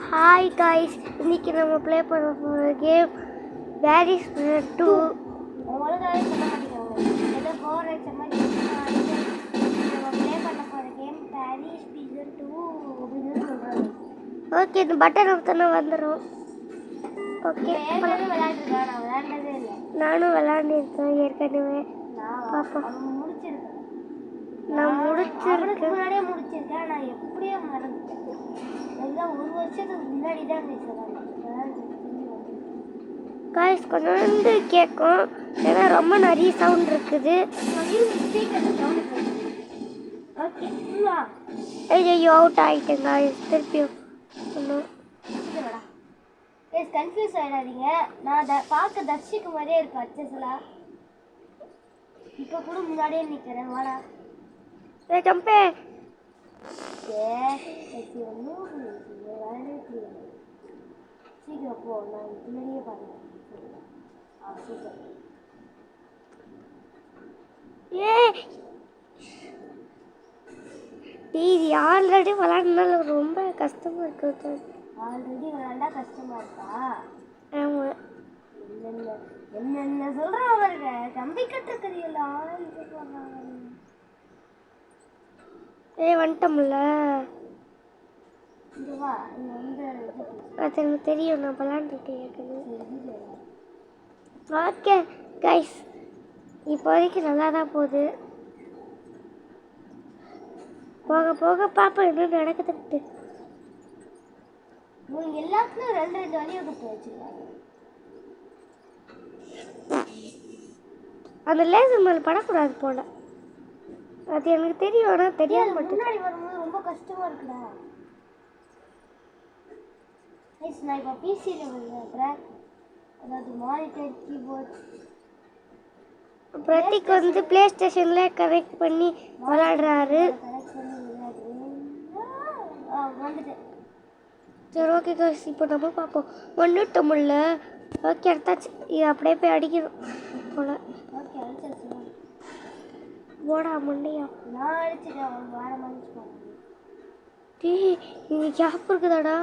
Hi guys, இன்னைக்கு நம்ம play பண்ண போகிற கேம் வேர் இஸ் பிசன் 2. உங்களுக்காகவே சொல்ல மாட்டேங்கிறாங்க ஏதோ போர் அடிச்ச மாதிரி நம்ம ப்ளே பண்ண போகிற கேம் வேர் இஸ் பிசன் 2 அப்படின்னு சொல்கிறாங்க. ஓகே, இந்த பட்டன் அமுத்தினா வந்துடும். ஓகே, ஏற்கனவே விளையாண்டுருக்கேன், நான் விளையாண்டதே இல்லை. நானும் விளையாண்டுருக்கேன் ஏற்கனவே. நான் முடிச்சிருக்கேன், நான் முடிச்சிருக்கேன், முன்னாடியே முடிச்சிருக்கேன். நான் எப்படியோ மறந்துட்டேன். எல்லாம் ஒரு வருஷத்துக்கு முன்னாடி தான் காய்ஸ் கொஞ்சம் வந்து கேட்கும், ஏன்னா ரொம்ப நிறைய சவுண்ட் இருக்குது. ஐயோ அவுட் ஆகிட்டேன் காய்ஸ். திருப்பியும் ஒன்றும் கன்ஃபியூஸ் ஆகிடாதீங்க. நான் பார்க்க தர்ஷிக்கு மாதிரியே இருக்கு அச்சஸ்லாம். இப்போ கூட முன்னாடியே நிற்கிறேன். வாடா ஜம்பே. சீக்கிரம் போ, நான் முன்னாடியே பாருங்க. சூப்பர். இது ஆல்ரெடி விளையாடுனால ரொம்ப கஷ்டமா இருக்கு. ஆல்ரெடி விளையாண்டா கஷ்டமா இருக்கா? ஆமா. என்னென்ன சொல்றான் பாருங்க. கம்பி கட்டுறதுலாம் வந்துட்டோம்ல. இங்க வா, இங்க வந்து அது எனக்கு தெரியும், நான் விளையாண்டுருக்கேன். ஓகே கைஸ், இப்போதைக்கு நல்லா தான் போகுது. போக போக பாப்போம் என்ன நடக்குதுன்ட்டு. இவங்க எல்லாத்துலயும் ரெண்டு ரெண்டு வழியை கொடுத்து வச்சிருக்காங்க. அந்த லேசர் மேலே படக்கூடாது போல, அது எனக்கு தெரியும். ஆனால் தெரியாது மட்டும். முன்னாடி வரும்போது ரொம்ப கஷ்டமா இருக்குடா. நான் இப்போ பிசியில் விளையாடுறேன், அதாவது மானிட்டர் கீபோர்ட். பிரதீக் வந்து பிளே ஸ்டேஷனில் கனெக்ட் பண்ணி விளையாடுறாரு. வந்துட்டேன். சரி ஓகே காய்ஸ், இப்போ நம்ம பார்ப்போம். வந்துட்டோம்ல. ஓகே எடுத்தாச்சு. இது அப்படியே போய் அடிக்கணும் போல. ஓகே அடிச்சாச்சு. போடா மண்டையா. நான் அடிச்சிட்டேன், அவங்க வேற மன்னிச்சு. டீ இது கேப் இருக்குதாடா,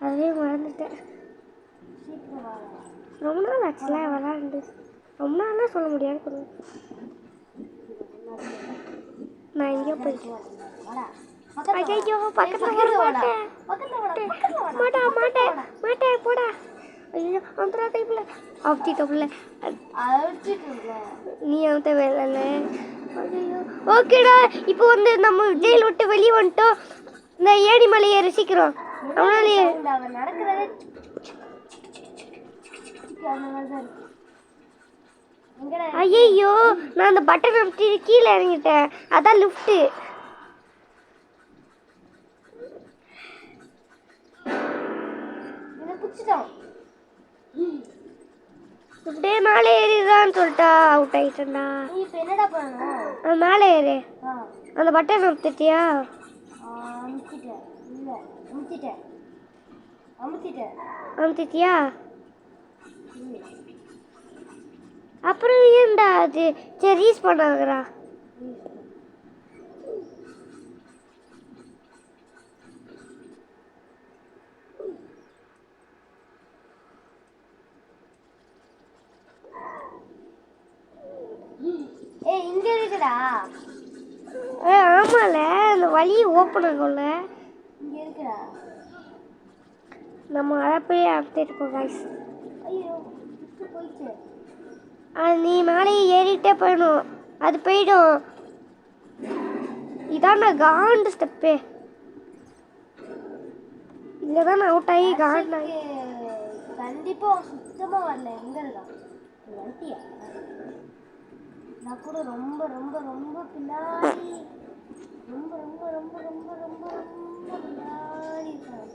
அதே மறந்துட்டேன். சீக்கிரம் வாங்க. ரொம்ப நாள் ஆச்சுலாம் விளாண்டு. ரொம்ப நாள்லாம் சொல்ல முடியாது. நான் எங்கேயோ போயிட்டு ஐயோ பக்கத்தில் வர மாட்டேன். மாட்டேன் போடா. ஐயோ அந்த டைப்பில் அவுத்திட்டோம்ல. நீ அவுத்த வேலை. ஐயோ ஓகேடா, இப்போ வந்து நம்ம ஜெயில் விட்டு வெளியே வந்துட்டோம். இந்த ஏடி மலை ஏறி சீக்கிரம். அவனாலேயே நடக்கிறதே ஐயோ, நான் அந்த பட்டன் அமுத்தி கீழே இறங்கிட்டேன். அதான் லிஃப்ட்டு. இப்படியே மேலே ஏறிடுறான்னு சொல்லிட்டா அவுட் ஆகிட்டேன்டா. இப்போ என்னடா பண்ணணும்? மேலே ஏறு. அந்த பட்டன் அமுத்திட்டியா? அமுத்திட்டியா? அப்புறம் ஏன்டா அது சரி ரீஸ் பண்ணாங்கடா. இங்க இருக்குடா. ஆமால, அந்த வழி ஓப்பன் ஆகும்ல. இங்க இருக்குடா. நம்ம அதை போய் அமுத்திட்டு இருக்கோம் காய்ஸ். ஐயோ போயிடுச்சு. நீ மேலே ஏறிட்டே போயிடும், அது போயிடும். இதான் நான் காண்டு ஸ்டெப்பு. இங்கே தான் நான் அவுட் ஆகி காண்டு ஆகி. கண்டிப்பாக சுத்தமாக வரல. எங்கே இருக்கான் வண்டியா? நான் கூட ரொம்ப ரொம்ப ரொம்ப பின்னாடி, ரொம்ப ரொம்ப ரொம்ப ரொம்ப ரொம்ப ரொம்ப பின்னாடி இருக்கேன்.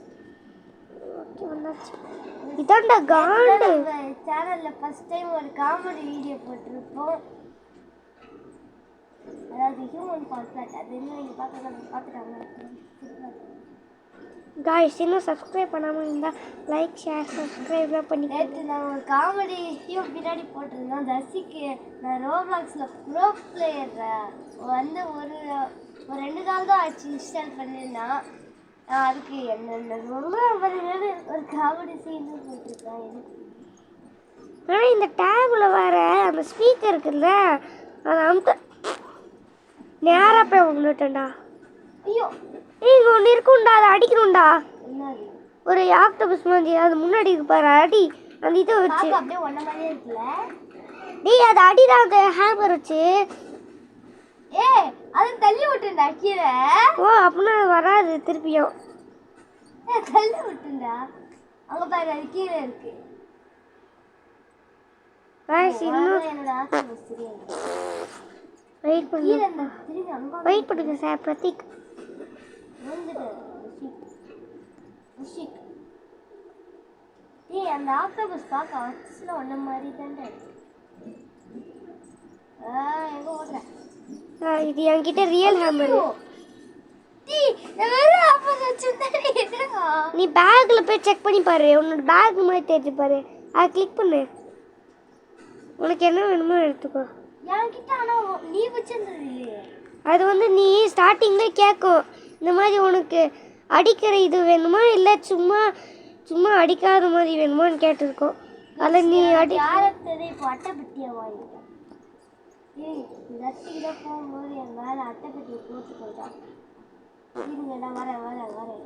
இதான்டா காண்டு. சேனல்ல ஃபர்ஸ்ட் டைம் ஒரு காமெடி வீடியோ போட்டிருப்போம், அதாவது ஹியூமன் ஃபால் ஃபிளாட். அது இன்னும் நீங்கள் பார்த்துட்டாங்க காய்ஸ். இன்னும் சப்ஸ்கிரைப் பண்ணாமல் இருந்தால் லைக் ஷேர் சப்ஸ்கிரைப்லாம் பண்ணி. நேற்று நான் ஒரு காமெடி வீடியோ பின்னாடி போட்டிருந்தேன். தர்ஷிக்கு நான் ரோப்ளாக்ஸில் ப்ரோ பிளேயர் வந்து ஒரு 2 நாள் தான் ஆச்சு இன்ஸ்டால் பண்ணியிருந்தான். அதுக்கு என்னென்ன ரொம்ப ஒரு காமெடி சீன் போட்டிருக்கேன். ஆனால் இந்த டேபில் வர அந்த ஸ்பீக்கர் இருக்குல்ல அதை அமுத்த நேராக போய் விட்டுட்டேன்டா. ஐயோ இங்கே ஒன்று இருக்கும்டா, அதை அடிக்கணும்டா. என்னது ஒரு ஆக்டோபஸ் மாதிரி அது முன்னாடி இருக்கு பாரு, அடி அந்த இதை வச்சு. பார்க்க அப்படியே ஒன்ன மாதிரியே இருக்குல்ல. டேய் அது அடிதான் அந்த ஹேமர் வச்சு. ஏய் அது தள்ளி விட்டுண்டா கீழே. ஓ அப்படின்னா அது வராது திருப்பியும். தள்ளி விட்டுண்டா அங்க பாரு அது கீழே இருக்கு. என்னோட ஆசை தெரியாது. வெயிட் கீழே பண்ணுங்க, இந்த திரும்பி அங்க வெயிட் பண்ணுங்க சார் பிரதீக். வந்துட்டு ஏய் அந்த ஆக்டோபஸ் பார்க்க அச்சுல ஒன்ன மாதிரி தான்டா இருக்கு. எங்க ஓடுற? இது என்கிட்ட ரியல் ஹேமர். நீ பேக்ல போய் செக் பண்ணி பாரு, உன்னோட பேக் மாதிரி தேடி பாரு, அதை கிளிக் பண்ணு, உனக்கு என்ன வேணுமோ எடுத்துக்கோ. என்கிட்ட ஆனா நீ வச்சிருந்தது இல்லையே. அது வந்து நீ ஸ்டார்டிங்ல கேட்கும் இந்த மாதிரி உனக்கு அடிக்கிற இது வேணுமா இல்லை சும்மா சும்மா அடிக்காத மாதிரி வேணுமான்னு கேட்டிருக்கோம். அதில் நீ யாரத்தது இப்போ அட்டைப்பட்டியை வாங்கிட்டேன். ஏய் ரசிக்கிட்ட போகும்போது என் மேலே அட்டைப்பட்டியை போட்டு போயிட்டான். இருங்க நான் வரேன்.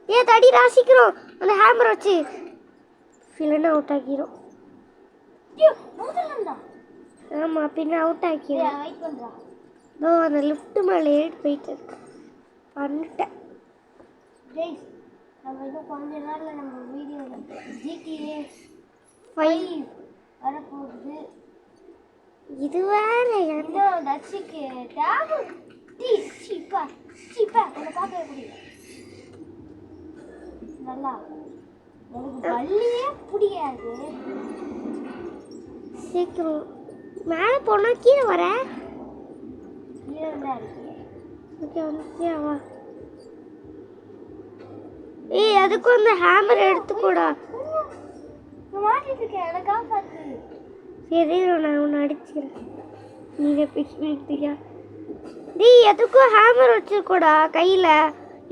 ஏ தடி ராசிக்கிறோம் அந்த ஹேமர் வச்சு இல்லைன்னா அவுட் ஆக்கிரும். ஆமாம் பின்ன அவுட் ஆக்கிரும். வெயிட் பண்ணுறா. இதோ அந்த லிஃப்ட் மேலே ஏறிட்டு போயிட்டு இருக்கேன் பண்ணிட்டேன். டேய் நம்ம இன்னும் கொஞ்ச நேரத்தில் நம்ம வீடியோவில் GTA 5 வரப்போகுது. இது வேற இன்னும் தர்ஷிக்கு டேபு சீப்பா உன்னை பார்க்க முடியும். நல்லா எனக்கு பள்ளியே பிடிக்காது. சீக்கிரம் மேலே போனால் கீழே வர கீழே தான் இருக்கு. ஓகே வந்து வா. ஏய் அதுக்கும் அந்த ஹேமர் எடுத்துக்கூடா. நான் மாட்டிட்டு இருக்கேன், எனக்கா பார்த்து. சரி நான் உன்னை அடிச்சுக்கிறேன், நீங்க பிடிச்சியா. டேய் எதுக்கும் ஹேமர் வச்சுக்கூடா கையில்,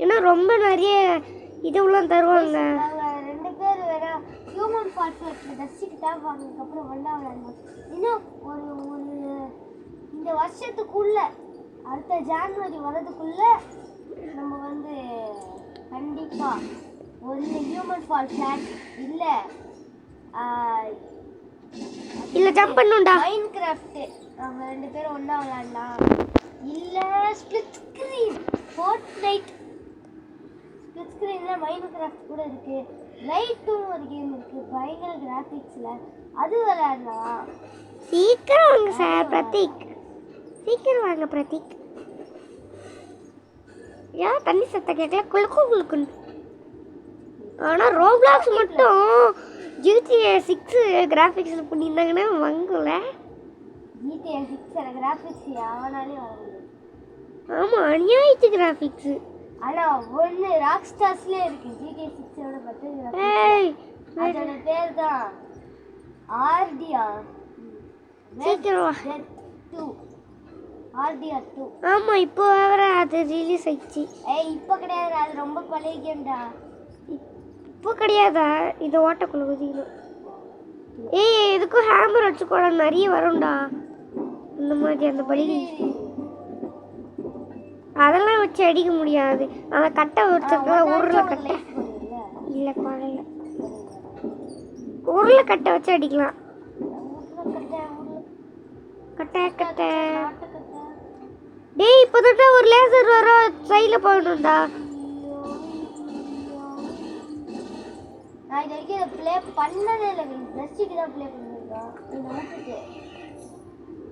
ஏன்னா ரொம்ப நிறைய இதுவெல்லாம் தருவாங்க. நாங்கள் 2 பேர் வேற ஹியூமன் பார்ட்ஸ் வச்சு தர்ஷிக்கு டேப் வாங்கினதுக்கப்புறம் விளாடணும். இன்னும் ஒரு இந்த வருஷத்துக்குள்ள அடுத்த ஜான்வரி வரதுக்குள்ள நம்ம வந்து கண்டிப்பா ஒரு ஹியூமன் ஃபால் ஃபிளாட் இல்ல ஜம்ப் பண்ணுடா மைன்கிராஃப்ட் நம்ம 2 பேரும் ஒண்ணா விளையாடலாம். இல்ல ஸ்பிளிட் ஸ்கிரீன் ஃபோர்ட்நைட் ஸ்பிளிட் ஸ்கிரீன்ல மைன்கிராஃப்ட் கூட இருக்கு. ரைட்டும் ஒரு கேம் இருக்கு பயங்கர கிராபிக்ஸ்ல, அது விளையாடலாம். சீக்கிரம் வாங்க சார் பிரதீக், சீக்கிரம் வாங்க பிரதீக். ஏன் தண்ணி சத்தம் கேட்கல குளுக்குன்னு. ஆனால் ரோப்ளாக்ஸ் மட்டும் GTA 6 கிராஃபிக்ஸில் பண்ணியிருந்தாங்கன்னா வாங்கல. GTA 6 கிராஃபிக்ஸ் அவனாலே வர முடியும். ஆமாம் அநியாயத்து கிராஃபிக்ஸு. ஆனால் ஒன்று ராக் ஸ்டார்ஸ்லேயே இருக்குது GTA 6ஓட பத்து. அதோட பேர் தான் RDR. சீக்கிரம் 2 RDR 2. ஆமாம் இப்போ வேற அது ரிலீஸ் ஆயிடுச்சு. இப்போ கிடையாது, அது ரொம்ப பழைய கேம்டா. இப்போ கிடையாதா, இது ஓட்டக்குள்ள குதிக்கணும். ஏய் இதுக்கும் ஹேமர் வச்சுக்கூட நிறைய வரும்டா இந்த மாதிரி. அந்த பலி அதெல்லாம் வச்சு அடிக்க முடியாது. அந்த கட்டை வச்சுக்கலாம், உருளை கட்டை இல்லை குழந்தை உருளை கட்டை வச்சு அடிக்கலாம். கட்டை டேய் இப்போதான் ஒரு லேசர் வர சைடில் போயிடும்டா. நான் இது வரைக்கும் இதை ப்ளே பண்ணதே இல்லை, தர்ஷிக்கு தான் ப்ளே பண்ணியிருக்கேன். இதை விட்டுட்டு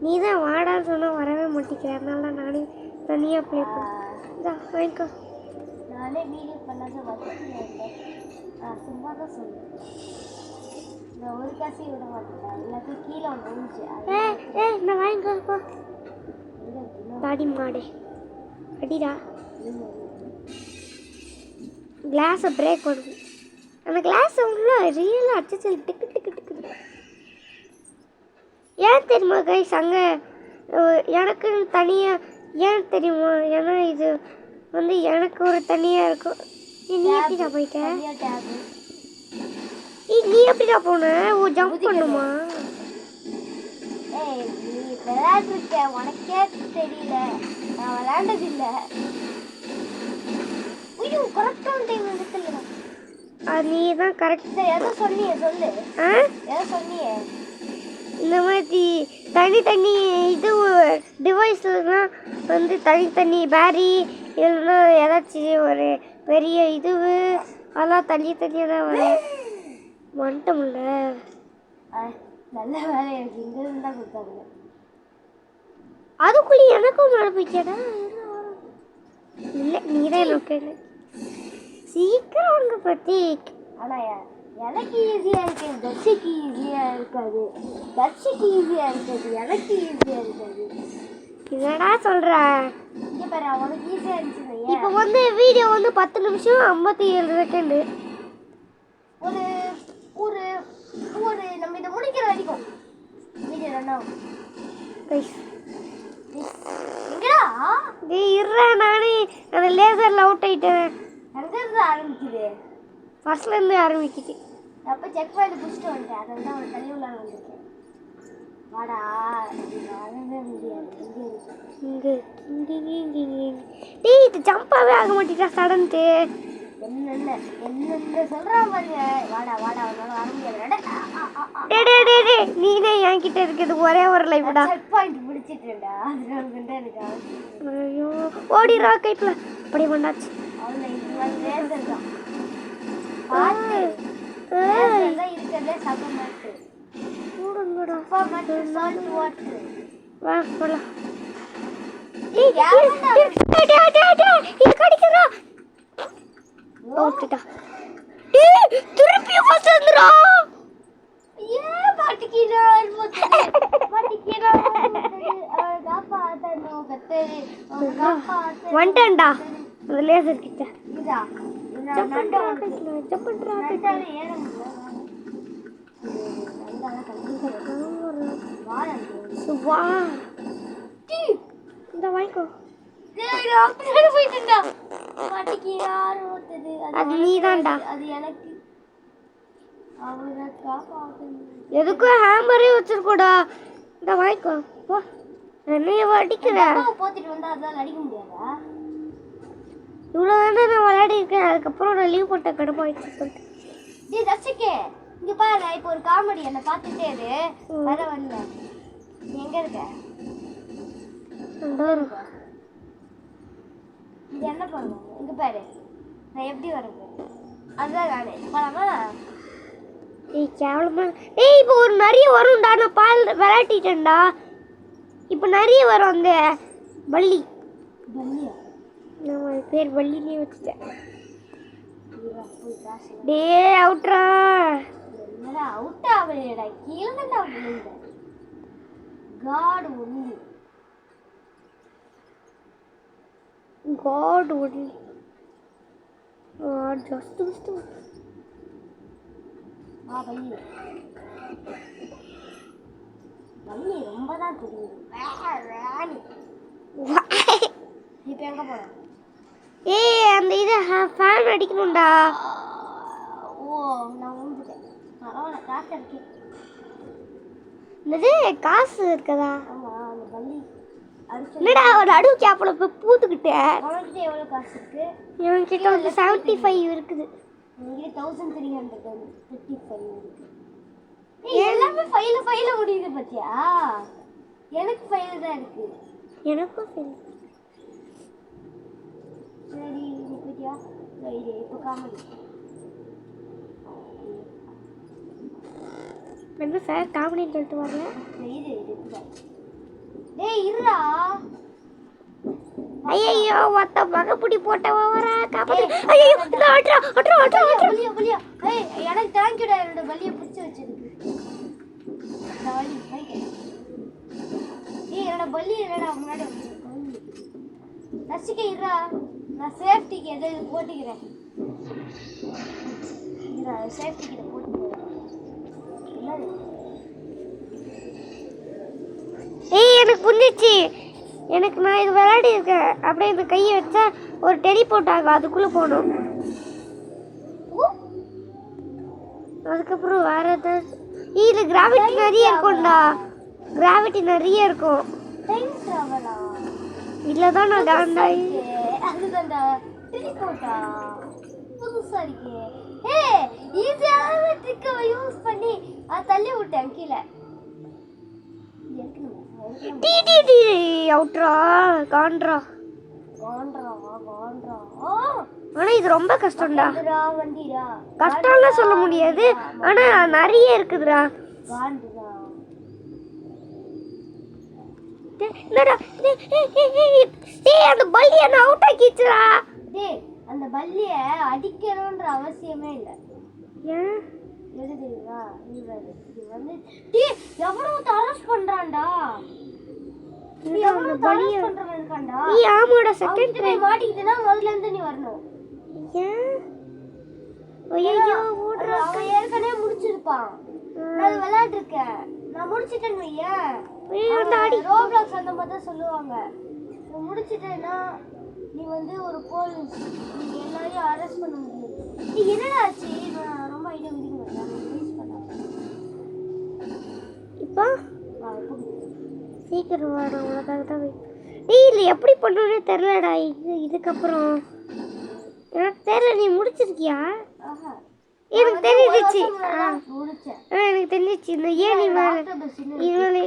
நீ தான் வாடான்னு சொன்னால் வரவே மாட்டேங்கிறேன், அதனால நானே தனியாக ப்ளே பண்ணேன். வாங்கிக்கோ. நானே வீடியோ பண்ணாத வசதியாக இருந்தேன், சும்மா தான் சொன்னேன். நான் ஒரு காசையும் விட மாட்டேன், எல்லாத்தையும் கீழே ஒன்று விழுந்துச்சு. நான் வாங்கிக்கோ தாடி மாடே அடிடா. கிளாஸை பிரேக் பண்ணுது, அந்த கிளாஸ் உள்ள ரியலாக அடிச்சு டிக்கு டிக்கு டிக்கு. ஏன் தெரியுமா கைஸ் அங்கே எனக்கு தனியாக ஏன் தெரியுமா, ஏன்னா இது வந்து எனக்கு ஒரு தனியாக இருக்கும். நீ எப்படிடா போயிட்ட டேப். நீ எப்படிடா போன ஓ ஜம்ப் பண்ணுமா ஏய் நீ விளையாடுறிருக்க உனக்கே தெரியல நான் விளையாண்டது இல்லை. ஐயோ கரெக்டான டைம் எடுத்துல. அது நீ தான் கரெக்ட் சரி எதை சொன்னியே சொல்லு. எதை சொன்னியே? இந்த மாதிரி தனி இது டிவைஸ்லாம் வந்து தனி பேரி இல்லைன்னா ஏதாச்சும் ஒரு பெரிய இது அதெல்லாம் தனியாக தான் வரும் வந்துட்டோம்ல. நல்ல வேலை எனக்கு இங்கே இருந்து தான் கொடுத்தாங்க. அதுக்குள்ளே எனக்கும் மேலே போய்க்கடா. இல்லை நீ தான் எனக்கு சீக்கிரம் உனக்கு பற்றி. ஆனால் எனக்கு ஈஸியாக இருக்கு, தர்ஷிக்கு ஈஸியாக இருக்காது. தர்ஷிக்கு ஈஸியாக இருக்காது, எனக்கு ஈஸியாக இருக்காது. என்னடா சொல்கிற? இங்கே பாரு அவனுக்கு ஈஸியாக இருந்துச்சு. இப்போ வந்து வீடியோ வந்து 10 நிமிஷம் 57 செகண்டு. ஒரு ஒரு ஒரு நம்ம இதை முடிக்கிற வரைக்கும் வீடியோ ரன் ஆகும். எங்கடா டேய் இருடா நானே அந்த லேசரில் அவுட் ஆகிட்டேன். எங்கேருந்து ஆரம்பிக்குது? ஃபர்ஸ்ட்லேருந்து ஆரம்பிக்குது. அப்போ செக் பாயிண்ட் பிடிச்சிட்டு வந்துட்டேன். அதில் தான் ஒரு தள்ளி உள்ளார வந்துருக்கேன். வாடா வரவே முடியாது. டேய் இது ஜம்ப்பாகவே ஆக மாட்டேட்டா சடன்ட்டு. என்ன சொல்கிறான் பாருங்க. வாடா வாடா அவனால வர முடியாது. டே நீனே என்கிட்ட இருக்குது ஒரே ஒரு லைஃப்டா. Check point பிடிச்சிட்டேன்டா. அதனால வந்து எனக்கு ஐயோ ஓடி ராக்கெட்ல அப்படி பண்ணாச்சு. அவனை இது வந்து லேசர் தான் பார்த்து லேசர் தான் இருக்கிறதே சபை மாட்டு கூடுங்கடா அப்பா மாட்டு சால்ட் வாட்டர். வா போலாம். இது கடிக்குறா ஓட்டுடா. டேய் திருப்பி ஃபர்ஸ்ட் வந்துடா. பாட்டிக்கினார் பாட்டிக்கினார் காப்பாத்தனோ கத்தரி காப்பாத்த வந்துட்டேன்டா அந்த லேசர் கிட்ட. இதா ஜம்ப் பண்றா நட்டால ஏற முடியல. சுவா இந்த வாய்க்கோ. டேய் நான் அப்படியே போயிட்டேன்டா. பாட்டிக்கினார் ஓடுது. அது நீதான்டா. அது எனக்கு அவரை காப்பாத்தணும். எதுக்கும் ஹேமரே வச்சிருக்கோடா. இந்த வாய்க்கோ போ. என்னைய அடிக்கிற போத்திட்டு வந்தா அதால அடிக்க முடியாதா? இவ்வளோ தானே நான் விளையாடி இருக்கேன். அதுக்கப்புறம் நான் லீவ் போட்ட கடுப்பாயிடுச்சு சொல்லிட்டு. டேய் தர்ஷிகே இங்க பாரு இப்போ ஒரு காமெடி என்ன பார்த்துட்டே இரு. வர வரல நீ எங்க இருக்க? இது என்ன பண்ணுவோம்? இங்க பாரு நான் எப்படி வரேன் அதுதான் நானே போலாமா? ஏய் கேவலமா. ஏய் இப்போ ஒரு நிறைய வரும்டா. நான் பால் விளையாட்டிட்டேன்டா. இப்போ நிறைய வரும் அந்த பள்ளி. பல்லியா? நான் பேர் பள்ளினே வச்சுட்டேன். போய் காசு டே அவுட்ரா. என்னடா அவுட் ஆகலையடா. கீழே தான் அவுட் பண்ணிட்ட. God only. God only. Just பள்ளி பள்ளி ரொம்ப தான் தெரியுது. இப்போ எங்க போற? ஏய் அந்த இது ஃபேன் அடிக்கணும்டா. ஓ நான் வந்துட்டேன். பரவாயில்ல காசு இருக்கு. என்னது காசு இருக்குதா? ஆமா அந்த பள்ளி என்னடா ஒரு அடு கேப்ல போய் பூத்துக்கிட்டேன். உனக்கிட்ட எவ்வளோ காசு இருக்கு? என்கிட்ட வந்து 75 இருக்குது. என்கிட்ட 1335 இருக்கு. எல்லாமே ஃபைல முடியுது பாத்தியா? எனக்கு ஃபைல் தான் இருக்கு. எனக்கும் சரி. சரி பாத்தியா? சரி இப்போ காமெடி. என்ன சார் காமெடின்னு சொல்லிட்டு வரல. இது டேய் இருடா. ஐயோ வத்த பகப்புடி போட்டவ வரா காப்பாத்து. ஐயோ அட்ரா பல்லியா ஏய் எனக்கு தேங்க் யூ டா. என்னோட பல்லியை பிடிச்சு வச்சிருக்கு. பல்லி ஏய் என்னோட பல்லி என்னடா முன்னாடி வச்சிருக்கேன். ரசிக்க இருடா. நான் சேஃப்டிக்கு எதை போட்டுக்கிறேன். இருடா சேஃப்டிக்கு இதை போட்டுக்கிறேன். என்னது? ஏய் எனக்கு புரிஞ்சிச்சு. எனக்கு நான் இது விளையாடி இருக்கேன். அப்படியே இந்த கையை வச்சா ஒரு டெலிபோர்ட் ஆகும். அதுக்குள்ளே போகணும். அதுக்கப்புறம் வேற ஏதாவது இதில் கிராவிட்டி நிறைய இருக்கும்டா. கிராவிட்டி நிறைய இருக்கும். டைம் டிராவலா? இல்லை தான் நான் காண்டாயி. அதுதான்டா டெலிபோர்ட்டா? புதுசா இருக்கே. ஈஸியான ட்ரிக்கை யூஸ் பண்ணி தள்ளி விட்டேன் கீழே. டி அவுட்ரா காண்ட்ரா. ஆனா இது ரொம்ப கஷ்டம்டா. கஷ்டம்லாம் சொல்ல முடியாது, ஆனா நிறைய இருக்குதுடா. அந்த பல்லிய நான் அவுட் ஆக்கிச்சுடா. டேய் அந்த பல்லிய அடிக்கணும்ன்ற அவசியமே இல்ல. ஏன் தெரியுதா? இது வந்து டேய் எவனோ அரெஸ்ட் பண்றான்டா. அந்த பல்லிய பண்றவன் இருக்கான்டா. நீ ஆமாடா செகண்ட் டைம் மாட்டிக்கிட்டனா முதல்ல இருந்து நீ வரணும். ஏன் ஐயோ ஓடுறா. அவன் ஏற்கனவே முடிச்சிருப்பான். நான் விளையாட்டு இருக்கேன், நான் முடிச்சிட்டேன்னு வையேன். ரோப்ளாக்ஸ் அந்த மாதிரி தான் சொல்லுவாங்க. முடிச்சிட்டேன்னா நீ வந்து ஒரு போலீஸ், நீ எல்லாரையும் அரெஸ்ட் பண்ண முடியாது. நீ என்னடா ஆச்சு? நான் ரொம்ப ஐடியா முடிக்க மாட்டேன். இப்போ சீக்கிரம் வாடா, உனக்காக தான் டேய் இல்லை எப்படி பண்ணுறே தெரிலடா. இதுக்கப்புறம் எனக்கு தெரியல. நீ முடிச்சிருக்கியா? எனக்கு தெரிஞ்சிச்சு. எனக்கு தெரிஞ்சிச்சு. இந்த ஏன் நீ இவளே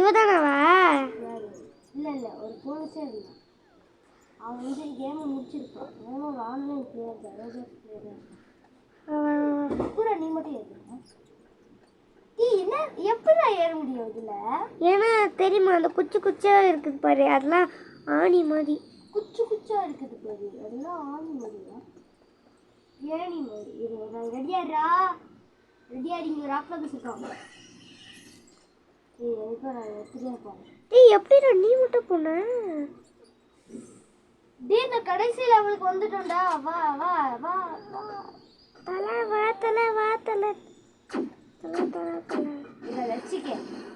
இவதானவா? இல்லை இல்லை, ஒரு போலீஸே இருந்தான். அவன் வந்து கேமை முடிச்சிருப்பான். அவனும் ஒரு ஆன்லைன் பிளேயர் தான். பூரா நீ மட்டும் ஏறுறா? என்ன எப்படி ஏற முடியும் இதுல? ஏன்னா தெரியுமா அந்த குச்சி குச்சா இருக்குது பாரு, அதெல்லாம் ஆணி மாதிரி. குச்சி குச்சா இருக்குது பாரு, அதெல்லாம் ஆணி மாதிரியா? ஏணி மாதிரி. இது ரெடியாரா? ரெடியாரிங்க ராப்ல இருக்காங்க. இப்போ நான் எடுத்துட்டே இருப்பேன். எப்படிடா நீ மட்டும் போன? இந்த கடைசி லெவலுக்கு வந்துட்டோம்டா. வா வா வா வா. தலை வா தலை வா தலை. இதை வச்சுக்க.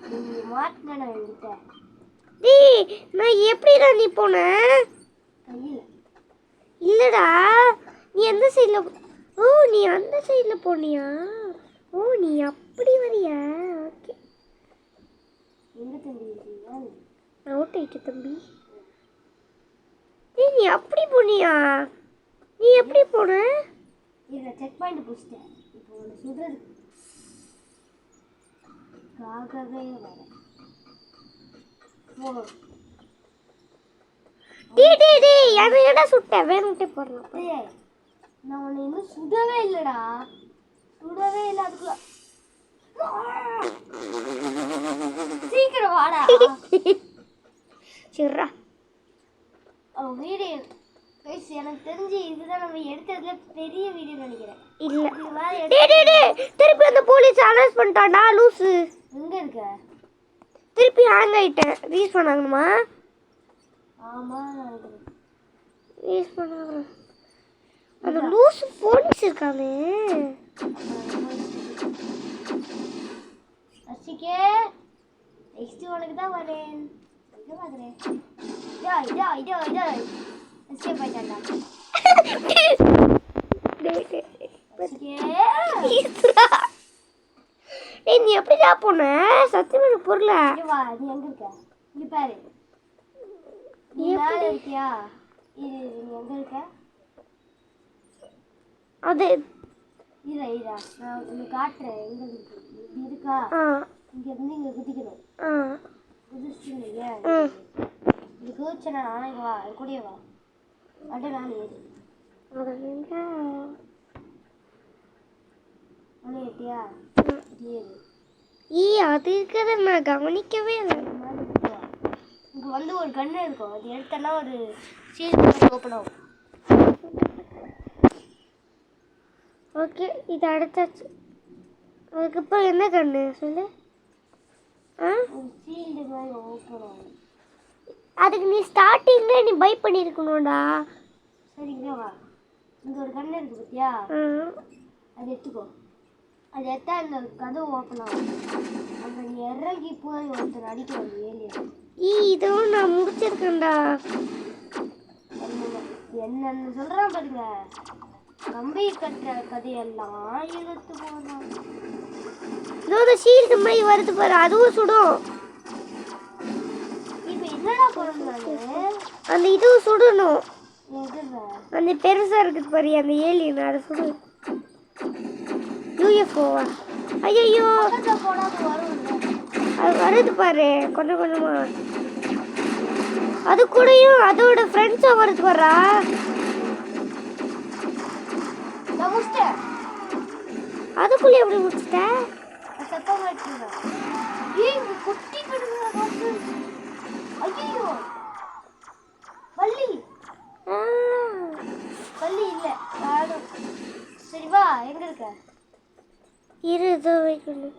நீ மாட்டின என்கிட்ட. நான் எப்படிடா நீ போன? கையில் இல்லடா, நீ எந்த சைடில்? ஓ நீ அந்த சைடில் போனியா? ஓ நீ அப்படி வரியா? ஓகே. எங்கே தம்பி இருக்கீங்க? அவுட் ஆயிட்டு தம்பி. நீ அப்படி போனியா? நீ எப்படி போன? இதை செக் பாயிண்ட் பிடிச்சிட்டேன். இப்போ ஒன்று சுடுறதுக்காகவே வரேன். என்ன சுட்ட வேணும்ட்டே போடுறேன். நான் உன்னை இன்னும் சுடவே இல்லைடா. சுடவே இல்லை. அதுக்குள்ள சீக்கிரம் வாடா. சரிடா. வீடியோ எனக்கு தெரிஞ்சு இதுதான் நம்ம எடுத்ததுல பெரிய வீடியோ நினைக்கிறேன். இல்ல திருப்பி அந்த போலீஸ் அரெஸ்ட் பண்ணிட்டான்டா லூசு. எங்க இருக்க? திருப்பி ஹேங் ஆயிட்டேன். ரீஸ் பண்ணாங்கம்மா. ஆமா ரீஸ் பண்ணாங்க. அந்த லூசு போலீஸ் இருக்கானே. அசிகே நெக்ஸ்ட் உனக்கு தான் வரேன். இங்க பாக்குறேன். இதோ எஸ்கேப் ஆயிட்டான்டா. நீ எப்படிடா போன? சத்தியமா எனக்கு புரியல. வா, நீ எங்க இருக்க? இங்க பாரு. நீ மேல இருக்கியா? நீ எங்க இருக்க? அது இரா நான் உனக்கு காட்டுறேன். எங்க இருக்கு? இப்படி இருக்கா? இங்க இருந்து இங்க குதிக்கணும். குதிச்சிட்டீங்க. இது குதிச்சனா இங்க வா, கூடயே வா. அட நான் ஏறு. ஏறியா? அது இருக்கிறத நான் கவனிக்கவே இல்லை. இங்கே வந்து ஒரு கன்று இருக்கும். அது எடுத்தனா ஒரு சீல் ஓப்பன் ஆகும். ஓகே, இது அடுத்தாச்சு. அதுக்கப்புறம் என்ன கண்ணு சொல்லு? சீல்டு மாதிரி ஓப்பன் ஆகும். அதுக்கு நீ ஸ்டார்டிங்ல நீ பை பண்ணியிருக்கணும்டா. சரி இங்கே வா. இங்கே ஒரு கன்று இருக்கு பார்த்தியா? அது எடுத்துக்கோ. அது எத்தா இந்த கதவு ஓப்பன் ஆகும். அங்கே நீ இறங்கி போய் ஒருத்தர் அடிக்க வந்து ஏலியன். இதுவும் நான் முடிச்சிருக்கேன்டா. என்னன்னு சொல்கிறான் பாருங்க. கம்பி கட்டுற கதையெல்லாம் இழுத்து போகிறான். இதோ ஷீல்டு மாதிரி வருது பாரு, அதுவும் சுடும். இப்போ என்னடா பண்ணணும்? அந்த இதுவும் சுடணும். எதுவ அந்த பெருசா இருக்குது பாரு அந்த ஏலியன், அதை சுடு. யூஎஃப்ஓவா? ஐயோ அது வருது பாரு கொஞ்சம் கொஞ்சமா. அது கூடயும் அதோட ஃப்ரெண்ட்ஸா வருது பாரா. அதுக்குள்ளே எப்படி முடிச்சிட்ட? பள்ளி பள்ளி இல்ல. சரி வா, எங்க இருக்க? இதோ வைக்கணும்.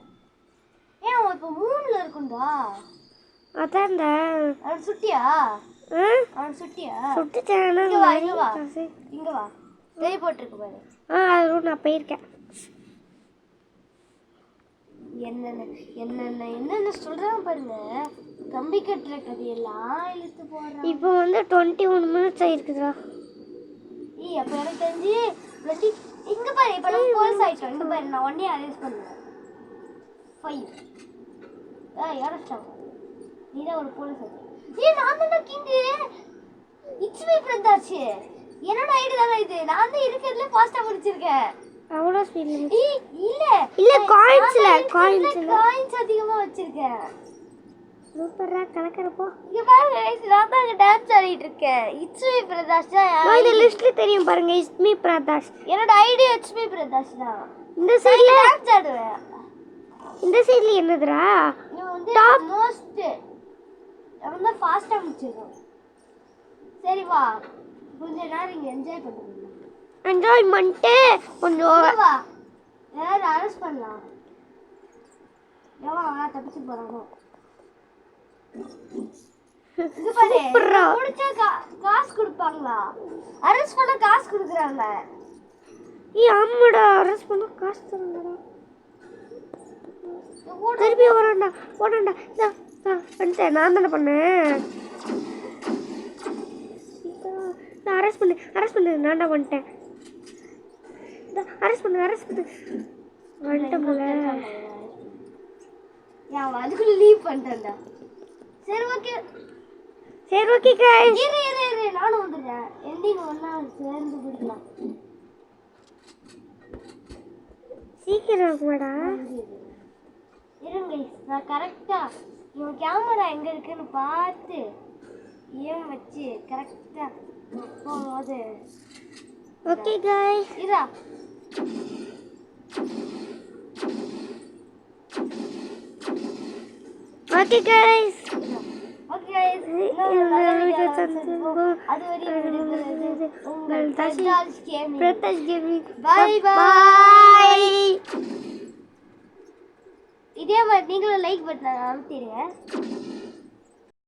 ஏன் இப்போ 3ல இருக்குண்டா? அதான்டா. அவன் சுட்டியா? அவன் சுட்டியா? சுட்டுட்டேன். இங்க வா, இங்க வா, இங்க வா. தெரிய போட்டுருக்கு பாரு. அதுவும் நான் போயிருக்கேன். என்னென்ன சொல்றான் பாருங்க. கம்பி கட்டுற கதையெல்லாம் இழுத்து போடுறான். இப்போ வந்து 21 மினிட்ஸ் ஆயிருக்குதா? அப்ப எனக்கு தெரிஞ்சு 20 இங்க பாரு. இப்ப நம்ம போல்ஸ் ஆயிட்டோம். இங்க பாரு, நான் ஒண்ணே அரேஞ்ச் பண்ணுவேன். 5 யாரஸ்டா நீதான் ஒரு போல்ஸ் ஆயிட்ட. நான் தான் கிங். It's me Pradash. என்னோட ஐடி தானே இது. நான் தான் இருக்கிறதுல ஃபாஸ்டா முடிச்சிருக்கேன். அவ்வளோ ஸ்பீட்ல இல்ல காயின்ஸ் அதிகமா வச்சிருக்கேன். சூப்பரா கலக்கறப்போ இங்க பாருங்க, நான் தான் டான்ஸ் ஆடிட்டு இருக்கேன். இட்ஸ் மீ பிரதாஷ் தான். இந்த லிஸ்ட்ல தெரியும் பாருங்க, இட்ஸ் மீ பிரதாஷ். என்னோட ஐடி இட்ஸ் மீ பிரதாஷ் தான். இந்த சைடுல டான்ஸ் ஆடுவேன். இந்த சைடுல என்னதுடா? இது வந்து டாப் மோஸ்ட். நம்ம ஃபாஸ்டா முடிச்சிரோம். சரி வா, கொஞ்ச நேரம் இங்க என்ஜாய் பண்ணுங்க. என்ஜாய்மென்ட் கொஞ்சம் வா. வேற அரெஸ்ட் பண்ணலாம். அவனா தப்பிச்சு போறானோ? இது பாரு, முடிச்சா காசு கொடுப்பாங்களா? அரெஸ்ட் பண்ண காசு கொடுக்குறாங்க. ஆமாடா, அரெஸ்ட் பண்ண காசு தருங்கடா. திருப்பி வரேன்டா, போடா. வந்துட்டேன், நான் தானே பண்ணேன். நான் அரெஸ்ட் பண்ணு நான்டா வந்துட்டேன். அரெஸ்ட் பண்ணு வந்துட்டோம்ல. அதுக்குள்ள லீவ் பண்ணிட்டேன்டா. சரி ஓகே गाइस. இரு நானும் வந்துறேன். எண்டிங் ஒண்ணா சேர்ந்து பிடிக்கலாம். சீக்கிரம் வாடா. இருங்க, நான் கரெக்டா இவன் கேமரா எங்க இருக்குன்னு பார்த்து ஏன் வச்சு கரெக்டா போகும்போது. Okay guys. இரா ஓகே गाइस. இதே மாதிரி நீங்களும் லைக் பட்டன் அழுத்திடுங்க.